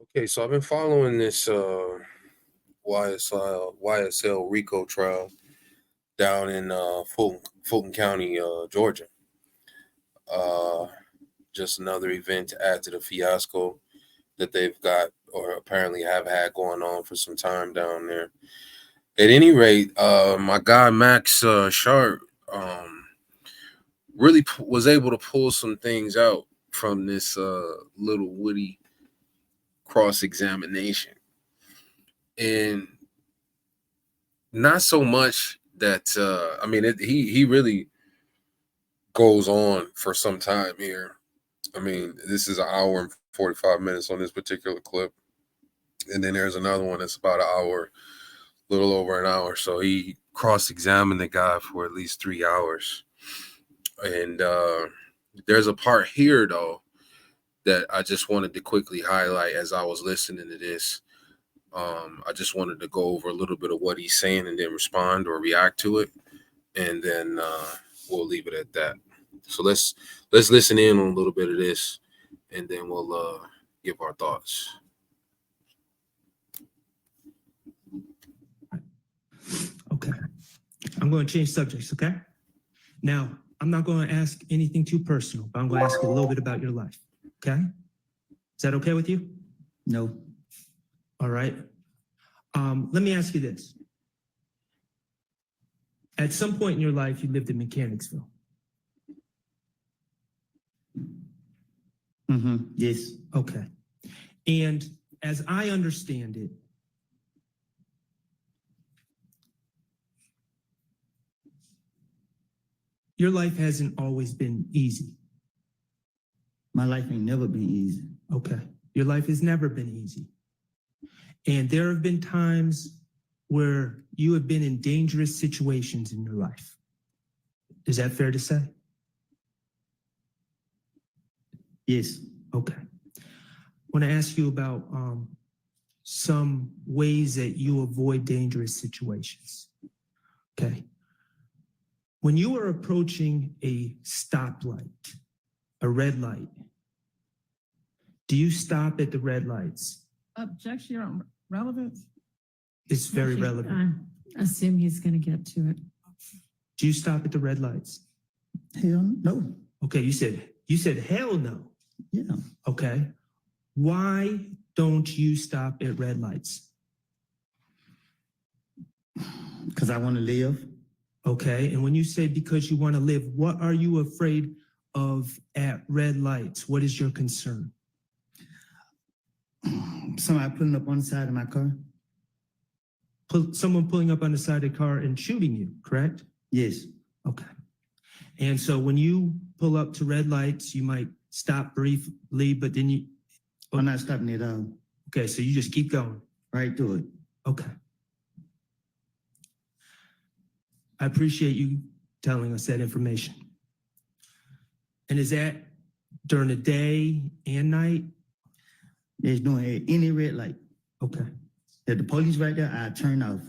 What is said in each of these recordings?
Okay, so I've been following this YSL RICO trial down in Fulton County, Georgia. Uh, just another event to add to the fiasco that they've got or apparently have had going on for some time down there. At any rate, my guy Max Shardt really was able to pull some things out from this little witty cross examination. And not so much that he really goes on for some time here. I mean, this is an hour and 45 minutes on this particular clip, and then there's another one that's about an hour, little over an hour. So he cross-examined the guy for at least 3 hours. And there's a part here though that I just wanted to quickly highlight as I was listening to this. I just wanted to go over a little bit of what he's saying and then respond or react to it, and then we'll leave it at that. So let's listen in on a little bit of this, and then we'll give our thoughts. Okay, I'm going to change subjects. Okay, now I'm not going to ask anything too personal, but I'm going to ask you a little bit about your life. Okay, is that okay with you? No. All right. Let me ask you this. At some point in your life, you lived in Mechanicsville. Yes. Okay. And as I understand it, your life hasn't always been easy. My life ain't never been easy. Okay. Your life has never been easy. And there have been times where you have been in dangerous situations in your life. Is that fair to say? Yes. Okay. I want to ask you about some ways that you avoid dangerous situations. Okay. When you are approaching a stoplight, a red light, do you stop at the red lights? Objection on relevance. It's very relevant. I assume he's going to get to it. Do you stop at the red lights? Hell no. Okay, you said hell no. Yeah. Okay. Why don't you stop at red lights? Because I want to live. Okay. And when you say because you want to live, what are you afraid of at red lights? What is your concern? Somebody pulling up on the side of my car. Someone pulling up on the side of the car and shooting you, correct? Yes. Okay. And so when you pull up to red lights, you might stop briefly, but then you... I'm not stopping at all. Okay, so you just keep going. Right through it. Okay. I appreciate you telling us that information. And is that during the day and night? There's no any red light. Okay. If the police right there, I turn off.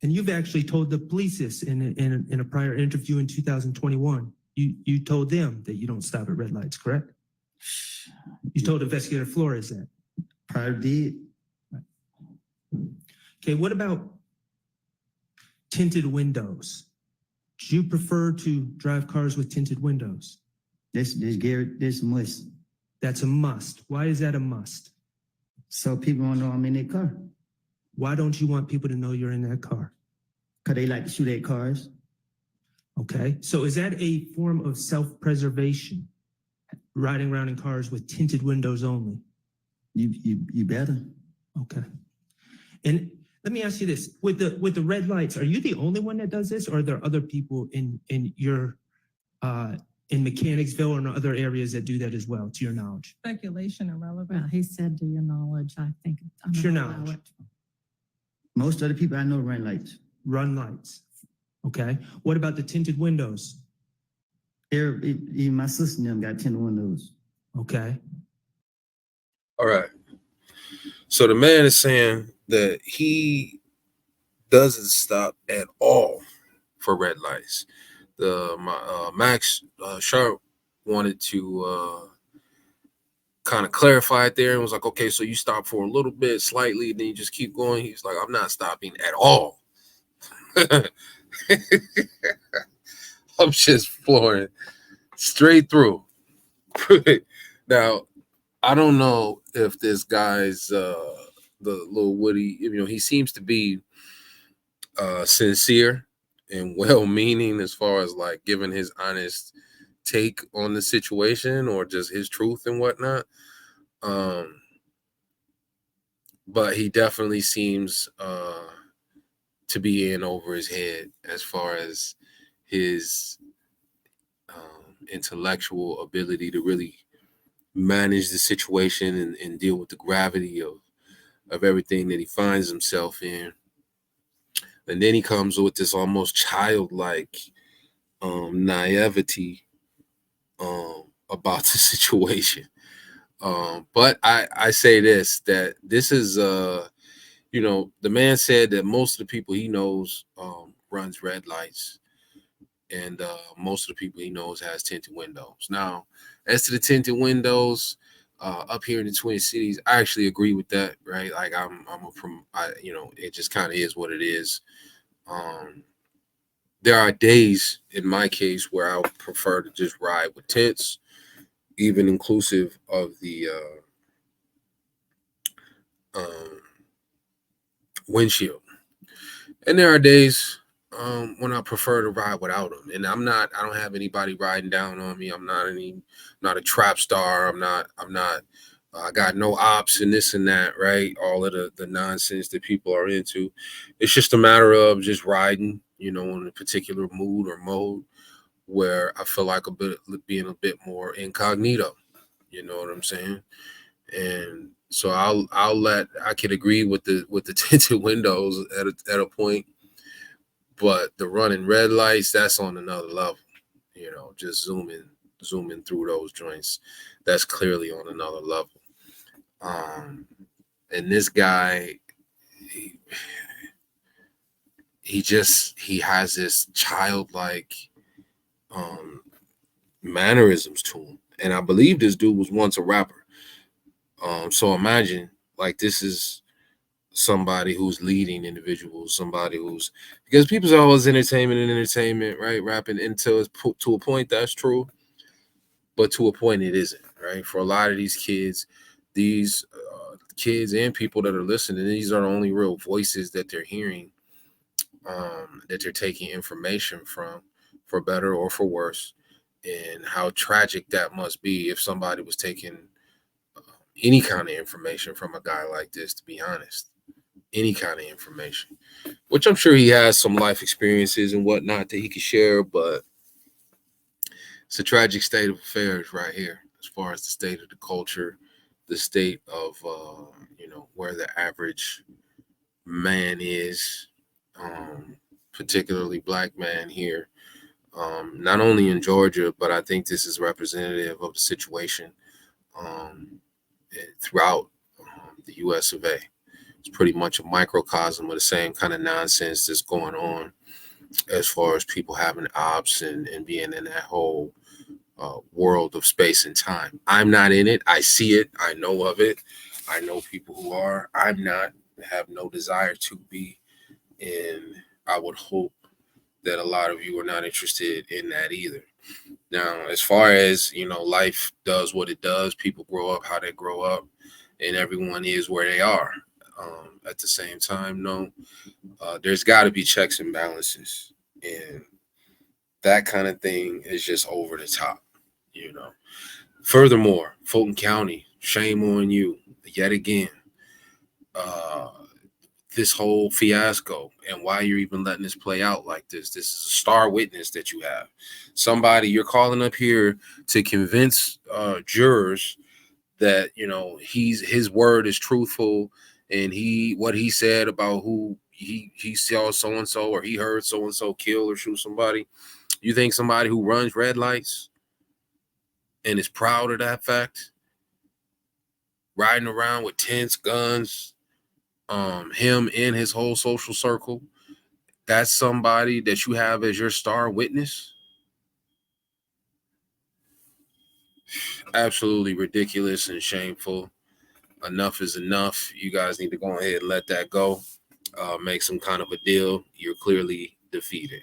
And you've actually told the police this in a prior interview in 2021. You told them that you don't stop at red lights, correct? You told Investigator Flores that. Probably did. Okay, what about tinted windows? Do you prefer to drive cars with tinted windows? This Garrett, this must. That's a must. Why is that a must? So people don't know I'm in their car. Why don't you want people to know you're in that car? Because they like to shoot at cars. Okay, so is that a form of self-preservation, riding around in cars with tinted windows only? You better. Okay. And let me ask you this: with the red lights, are you the only one that does this, or are there other people in your in Mechanicsville or in other areas that do that as well, to your knowledge? Speculation irrelevant. Well, he said to your knowledge, I think. I'm To your gonna allow knowledge. it. Most of the people I know run lights. Run lights. Okay. What about the tinted windows? Even my sister and them got tinted windows. Okay. All right. So the man is saying that he doesn't stop at all for red lights. Max Shardt wanted to kind of clarified there and was like, okay, so you stop for a little bit, slightly, and then you just keep going. He's like, I'm not stopping at all. I'm just flooring straight through. Now, I don't know if this guy's the little Woody, he seems to be sincere and well-meaning as far as like giving his honest take on the situation or just his truth and whatnot. But he definitely seems to be in over his head as far as his intellectual ability to really manage the situation and deal with the gravity of everything that he finds himself in. And then he comes with this almost childlike naivety about the situation. But I say that this is the man said that most of the people he knows runs red lights, and most of the people he knows has tinted windows. Now, as to the tinted windows up here in the Twin Cities, I actually agree with that, right? Like it just kind of is what it is. There are days in my case where I would prefer to just ride with tints, even inclusive of the windshield. And there are days when I prefer to ride without them. And I don't have anybody riding down on me. I'm not a trap star. I got no ops and this and that, right? All of the nonsense that people are into. It's just a matter of just riding, in a particular mood or mode where I feel like being a bit more incognito. You know what I'm saying? And so I could agree with the tinted windows at a point, but the running red lights, that's on another level. Just zooming through those joints, that's clearly on another level. And this guy, he has this childlike mannerisms to him, and I believe this dude was once a rapper. So imagine, like, this is somebody who's leading individuals, somebody who's, because people's always entertainment, right? Rapping until it's to a point, that's true, but to a point it isn't, right? For a lot of these kids, these kids and people that are listening, these are the only real voices that they're hearing, that they're taking information from, for better or for worse. And how tragic that must be if somebody was taking any kind of information from a guy like this, to be honest. Any kind of information, which I'm sure he has some life experiences and whatnot that he could share, but it's a tragic state of affairs right here as far as the state of the culture, the state of where the average man is, particularly black man here, not only in Georgia, but I think this is representative of the situation throughout the US of A. It's pretty much a microcosm of the same kind of nonsense that's going on as far as people having ops and being in that whole world of space and time. I'm not in it. I see it. I know of it. I know people who are. I'm not, have no desire to be. And I would hope that a lot of you are not interested in that either. Now, as far as, life does what it does, people grow up how they grow up, and everyone is where they are. At the same time, no, there's got to be checks and balances, and that kind of thing is just over the top. Furthermore, Fulton County, shame on you yet again. This whole fiasco and why you're even letting this play out like this. This is a star witness that you have. Somebody you're calling up here to convince jurors that his word is truthful, and what he said about who he saw so and so, or he heard so and so kill or shoot somebody. You think somebody who runs red lights and is proud of that fact, riding around with tents, guns, him and his whole social circle, that's somebody that you have as your star witness? Absolutely ridiculous and shameful. Enough is enough. You guys need to go ahead and let that go. Make some kind of a deal. You're clearly defeated.